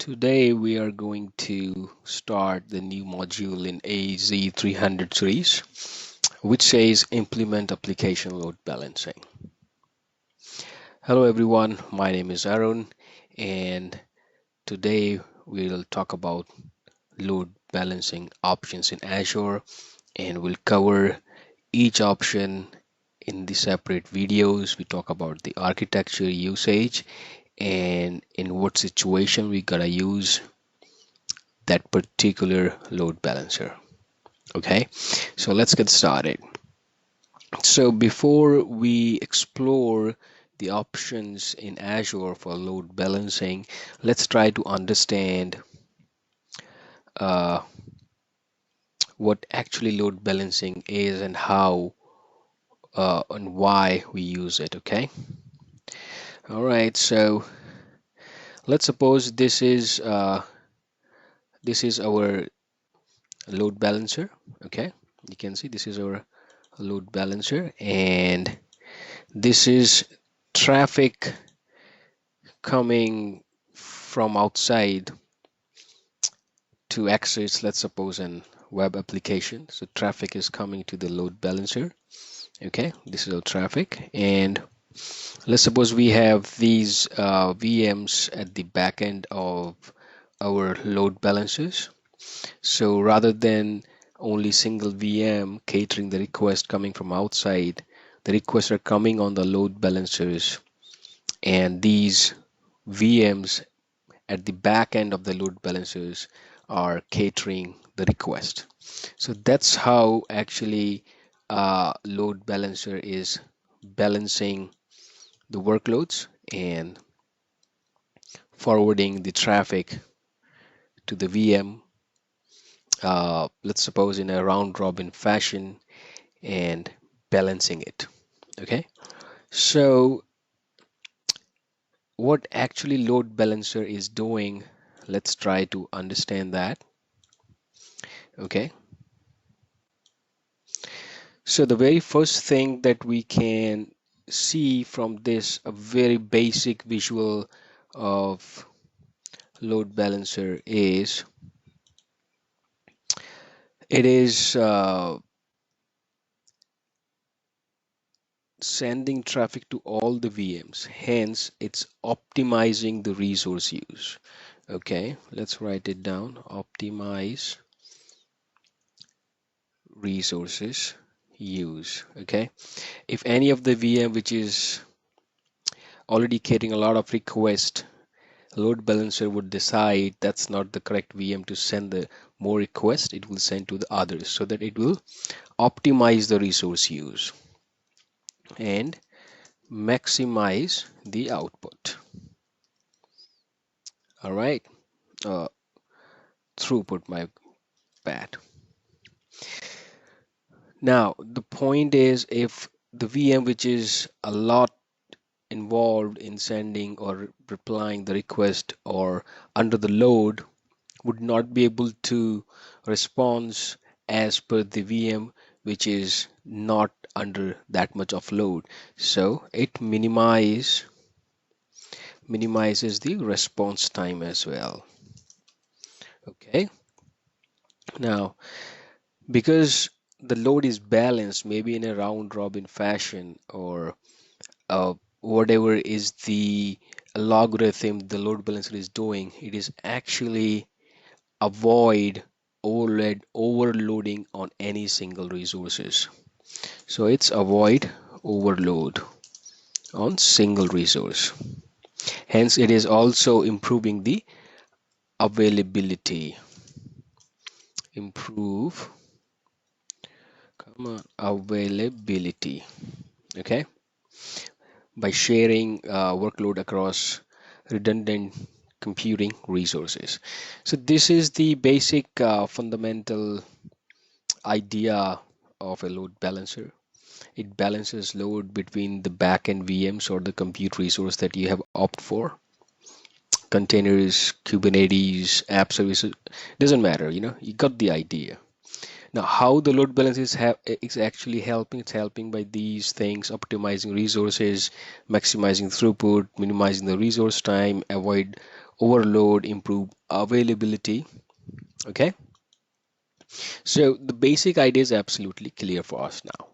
Today we are going to start the new module in AZ-300 series, which says implement application load balancing. Hello everyone, my name is Arun, and today we'll talk about load balancing options in Azure, and we'll cover each option in the separate videos. We talk about the architecture, usage, and in what situation we gotta use that particular load balancer. Okay, so let's get started. So before we explore the options in Azure for load balancing, let's try to understand uh, what actually load balancing is and how and why we use it. Okay, all right, so let's suppose this is our load balancer. Okay, you can see this is our load balancer, and this is traffic coming from outside to access, let's suppose, an web application. So traffic is coming to the load balancer. Okay, this is our traffic, and let's suppose we have these VMs at the back end of our load balancers. So rather than only single VM catering the request coming from outside, the requests are coming on the load balancers, and these VMs at the back end of the load balancers are catering the request. So that's how actually load balancer is balancing the workloads and forwarding the traffic to the VM, let's suppose in a round robin fashion, and balancing it. Okay, so what actually load balancer is doing, let's try to understand that. Okay, so the very first thing that we can see from this, a very basic visual of load balancer, is it is sending traffic to all the VMs, hence it's optimizing the resource use. Okay, let's write it down. Optimize resources use. Okay, if any of the VM which is already getting a lot of requests, load balancer would decide that's not the correct VM to send the more requests, it will send to the others, so that it will optimize the resource use and maximize the output. All right, uh, throughput, my bad. Now the point is, if the VM which is a lot involved in sending or replying the request or under the load would not be able to respond as per the VM which is not under that much of load, so it minimizes the response time as well. Okay, now because the load is balanced, maybe in a round robin fashion, or whatever is the logarithm the load balancer is doing, it is actually avoid overloading on any single resources. So it's avoid overload on single resource. Hence it is also improving the availability. Improve availability. Okay, by sharing workload across redundant computing resources. So this is the basic fundamental idea of a load balancer. It balances load between the backend VMs or the compute resource that you have opted for. Containers, Kubernetes, app services, doesn't matter, you got the idea. Now, how the load balance is actually helping? It's helping by these things: optimizing resources, maximizing throughput, minimizing the resource time, avoid overload, improve availability. Okay, so the basic idea is absolutely clear for us now.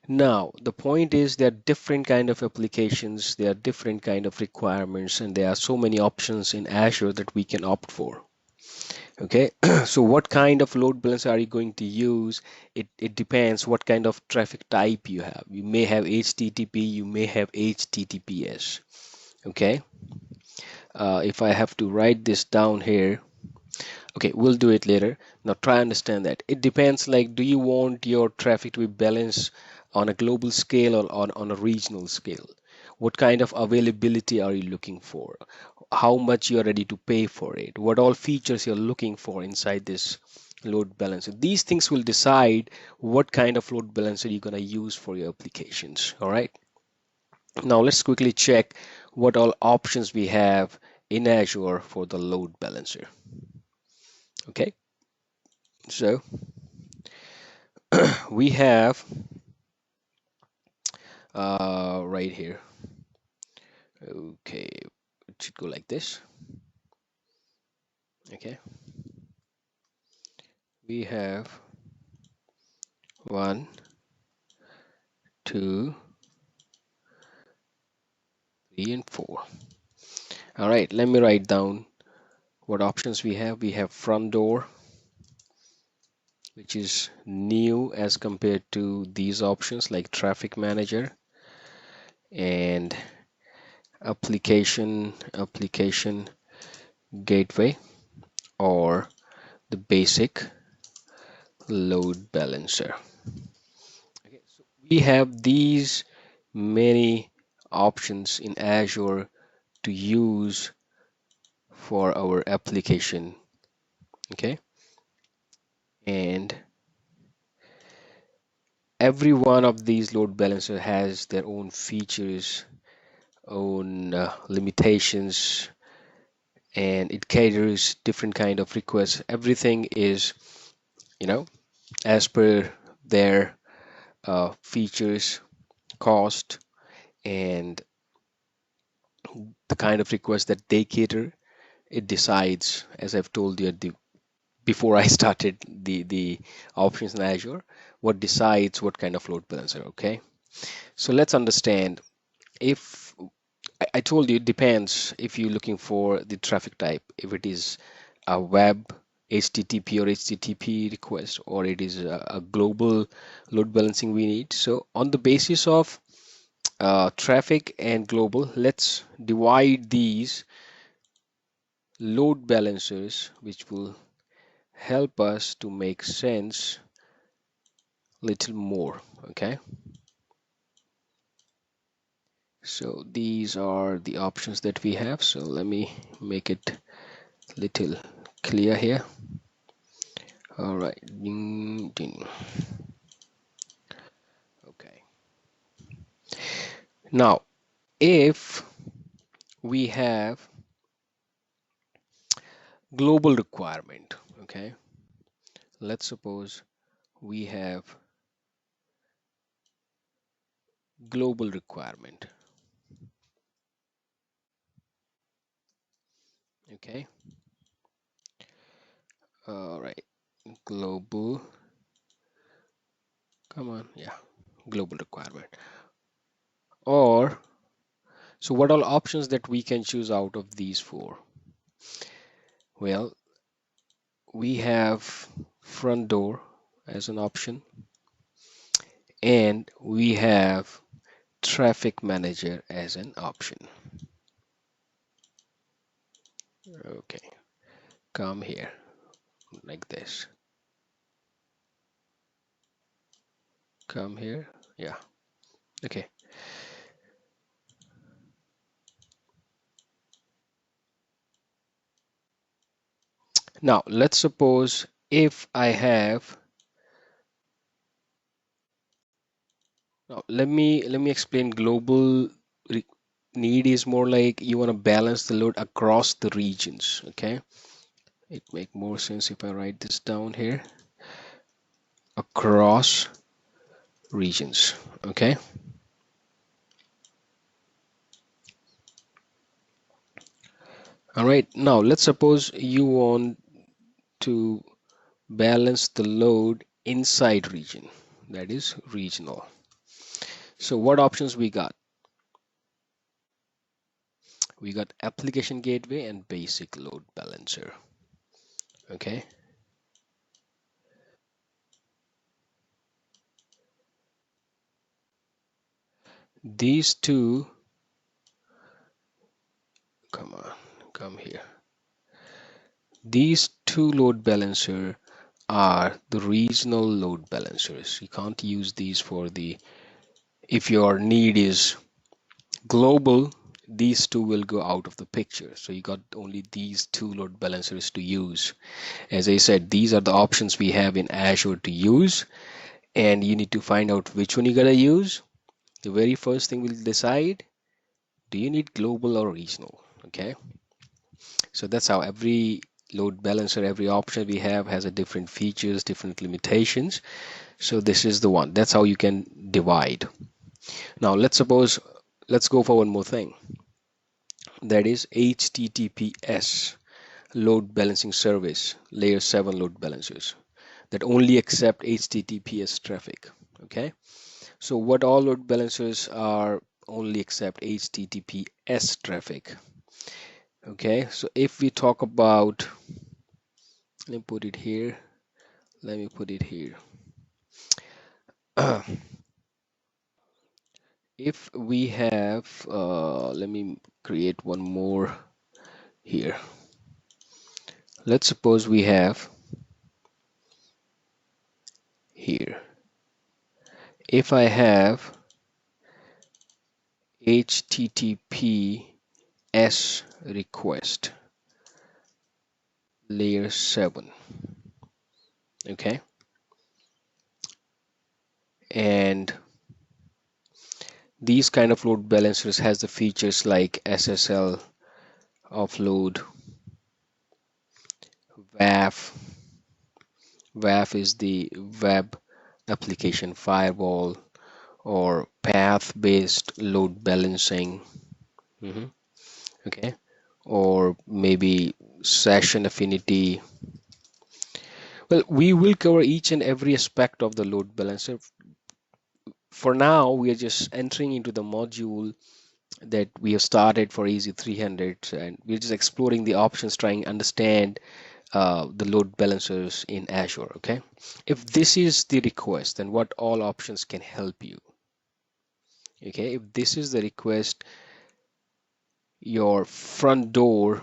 Now, the point is there are different kind of applications, there are different kind of requirements, and there are so many options in Azure that we can opt for. Okay, so what kind of load balancer are you going to use? It depends what kind of traffic type you have. You may have HTTP, you may have HTTPS. Okay, if I have to write this down here, okay, we'll do it later. Now try to understand that. It depends, like, do you want your traffic to be balanced on a global scale or on a regional scale? What kind of availability are you looking for? How much you're ready to pay for it? What all features you're looking for inside this load balancer? These things will decide what kind of load balancer you're going to use for your applications. All right. Now let's quickly check what all options we have in Azure for the load balancer. Okay. So we have right here. Okay, it should go like this. Okay, we have 1, 2, 3, and 4. All right, let me write down what options we have. We have front door, which is new as compared to these options like traffic manager and application gateway, or the basic load balancer. Okay, so we have these many options in Azure to use for our application. Okay, and every one of these load balancer has their own features, own limitations, and it caters different kind of requests. Everything is, you know, as per their features, cost, and the kind of request that they cater. It decides, as I've told you before I started the options in Azure, what decides what kind of load balancer. Okay, so let's understand. If I told you, it depends if you're looking for the traffic type, if it is a web HTTP or HTTP request, or it is a global load balancing we need. So on the basis of traffic and global, let's divide these load balancers, which will help us to make sense little more. Okay, so these are the options that we have. So let me make it little clear here. All right. Ding, ding. Okay, now if we have global requirement, okay, let's suppose we have global requirement. Okay, all right, global, come on, yeah, global requirement. Or, so what are options that we can choose out of these four? Well, we have front door as an option, and we have traffic manager as an option. Okay, come here like this. Come here. Yeah. Okay. Now let's suppose if I have, now let me explain. Global need is more like you want to balance the load across the regions. Okay, it make more sense if I write this down here. Across regions. Okay, All right, now let's suppose you want to balance the load inside region, that is regional. So what options we got? We got application gateway and basic load balancer. Okay, these two, come on, come here. These two load balancer are the regional load balancers. You can't use these for the, if your need is global, these two will go out of the picture. So you got only these two load balancers to use. As I said, these are the options we have in Azure to use, and you need to find out which one you gotta use. The very first thing will decide, do you need global or regional? Okay, so that's how every load balancer, every option we have has a different features, different limitations. So this is the one. That's how you can divide. Now let's go for one more thing. That is HTTPS load balancing service, layer 7 load balancers that only accept HTTPS traffic. Okay, so what all load balancers are only accept HTTPS traffic. Okay, so if we talk about, let me put it here, let me put it here. If we have, let me create one more here. Let's suppose we have here. If I have HTTPS request layer 7, okay, and these kind of load balancers has the features like SSL offload, WAF. WAF is the web application firewall, or path-based load balancing. Mhm. Okay, or maybe session affinity. Well, we will cover each and every aspect of the load balancer. For now, we are just entering into the module that we have started for AZ-300, and we're just exploring the options, trying to understand the load balancers in Azure. Okay, if this is the request, then what all options can help you? Okay, if this is the request, your front door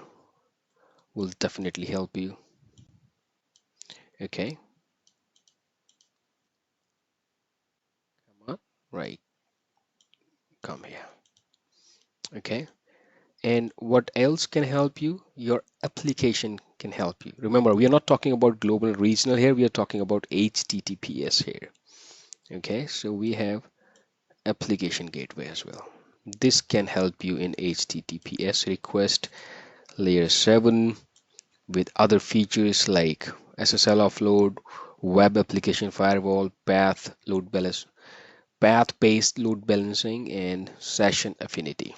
will definitely help you. Okay, come on, right, come here. Okay, and what else can help you? Your application can help you. Remember, we are not talking about global regional here, we are talking about HTTPS here. Okay, so we have application gateway as well. This can help you in HTTPS request layer 7 with other features like SSL offload, web application firewall, path-based load balancing, and session affinity.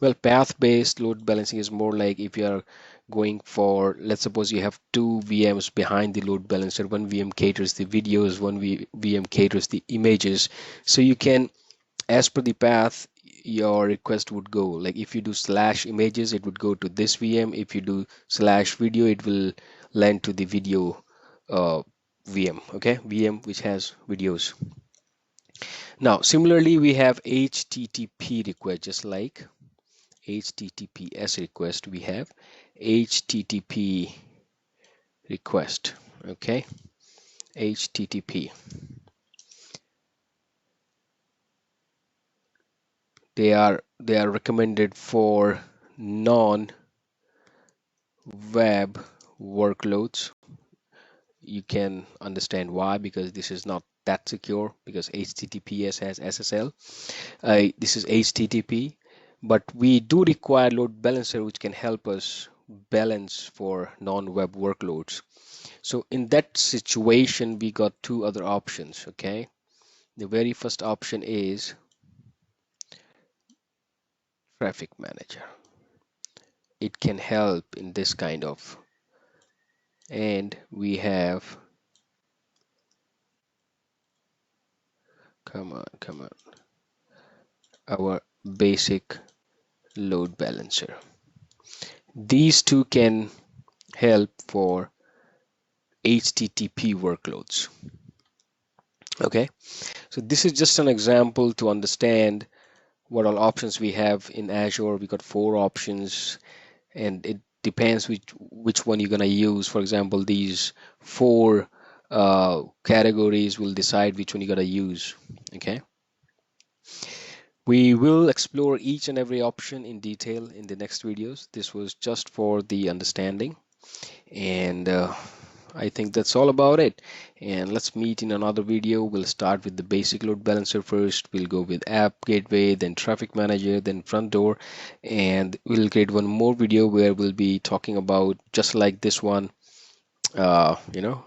Well, path-based load balancing is more like if you are going for, let's suppose you have two VMs behind the load balancer. One VM caters the videos, one VM caters the images. So you can, as per the path, your request would go. Like if you do slash images, it would go to this VM. If you do slash video, it will land to the video VM. Okay, VM which has videos. Now, similarly, we have HTTP request, just like HTTPS request, we have HTTP request. Okay, HTTP. They are recommended for non-web workloads. You can understand why, because this is not that secure, because HTTPS has SSL. This is HTTP, but we do require load balancer which can help us balance for non-web workloads. So in that situation, we got two other options. Okay, the very first option is traffic manager. it can help in this kind of. And we have, come on, our basic load balancer. These two can help for HTTP workloads. Okay, so this is just an example to understand what all options we have in Azure. We got four options, and it depends which one you're gonna use. For example, these four categories will decide which one you're gonna use. Okay, we will explore each and every option in detail in the next videos. This was just for the understanding, and I think that's all about it. And let's meet in another video. We'll start with the basic load balancer first. We'll go with app gateway, then traffic manager, then front door, and we'll create one more video where we'll be talking about, just like this one, uh, you know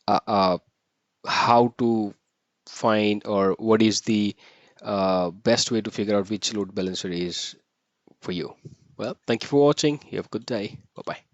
uh, uh, how to find, or what is the best way to figure out which load balancer is for you. Well, thank you for watching. You have a good day. Bye bye.